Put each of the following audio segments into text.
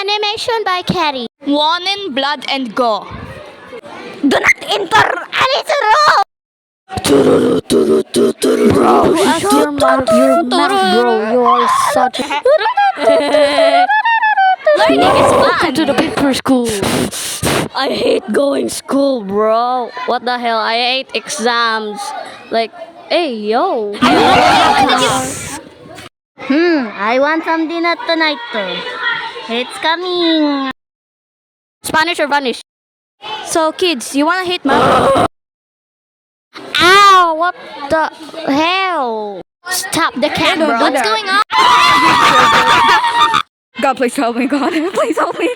Animation by Carrie. One in blood and go. Do not enter Alizaro! Bro, ask your mouth, bro. You are such a... Learning is fun. Welcome to the paper school. I hate going school, bro. What the hell? I hate exams. Like, hey, yo. I want some dinner tonight too. It's coming. Spanish or vanish? So, kids, you wanna hate math? Ow! What the hell? Stop the camera. What's going on? God, please help me. God, please help me.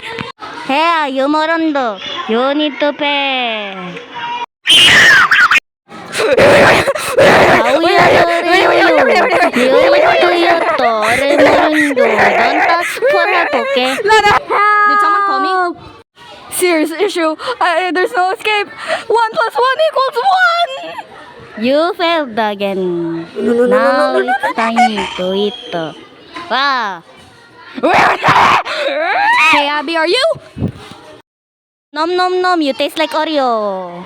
Hey, you morondo. You need to pay. Did someone call me? Serious issue. There's no escape. 1 plus 1 equals 1. You failed again. Now it's time to eat. Wow. Hey, Abby, are you? Nom nom nom, you taste like Oreo.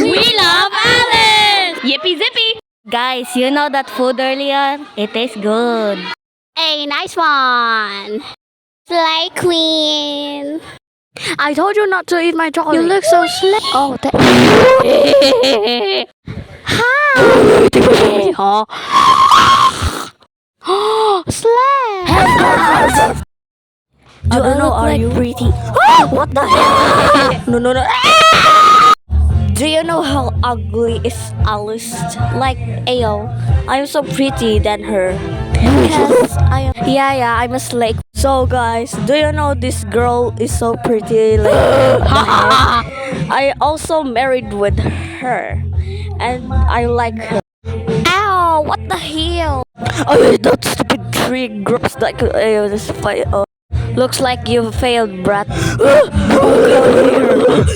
We love Alice. Yippee zippy. Guys, you know that food earlier? It tastes good. Hey, nice one. Slay queen. I told you not to eat my chocolate. You look so slick. Oh, Slap. I don't know, are you pretty? What the hell? No. Do you know how ugly is Alice? Like, ayo, I'm so pretty than her. Because I am... Yeah, I'm a slake. So guys, do you know this girl is so pretty? Like, I also married with her. And I like her. Ow, what the hell? Oh, that stupid tree grows like, this fight. Looks like you failed, brat.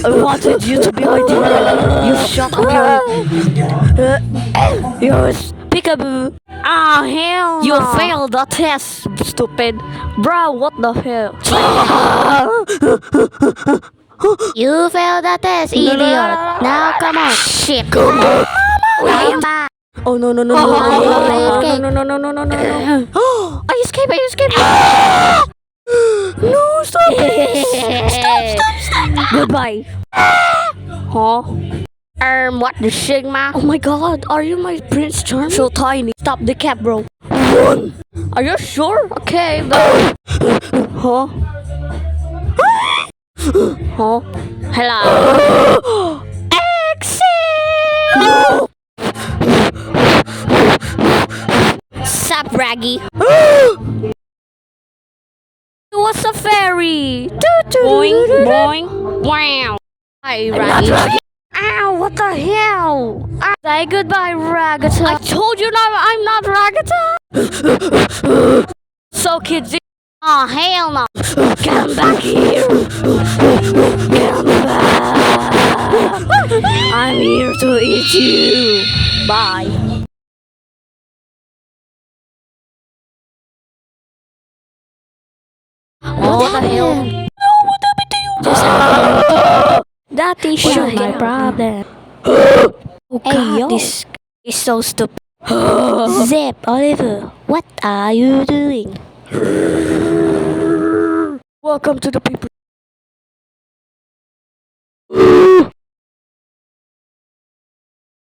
I wanted you to be my teammate. You shot me. You're peekaboo. Ah, hell. You failed the test, stupid. Bro, what the hell? You failed the test, idiot. Now come on. Shit. Come back. Oh, no. No. I escaped. No, stop it. Stop. Goodbye. Huh? What the Sigma? Oh my god, are you my Prince Charming? So tiny. Stop the cap, bro. Run. Are you sure? Okay, but... Huh? Huh? Hello? Exit! No! Sup, Raggy? What's a fairy? Boing, boing, wow. Hi, Raggy. Ow, what the hell? Say goodbye, Ragata. I told you I'm not Ragata. So, kids, oh, hell no. Come back here. Come back. I'm here to eat you. Bye. What the hell? No, what happened to you? That is my problem. Oh god, this is so stupid. Zip, Oliver, what are you doing? Welcome to the paper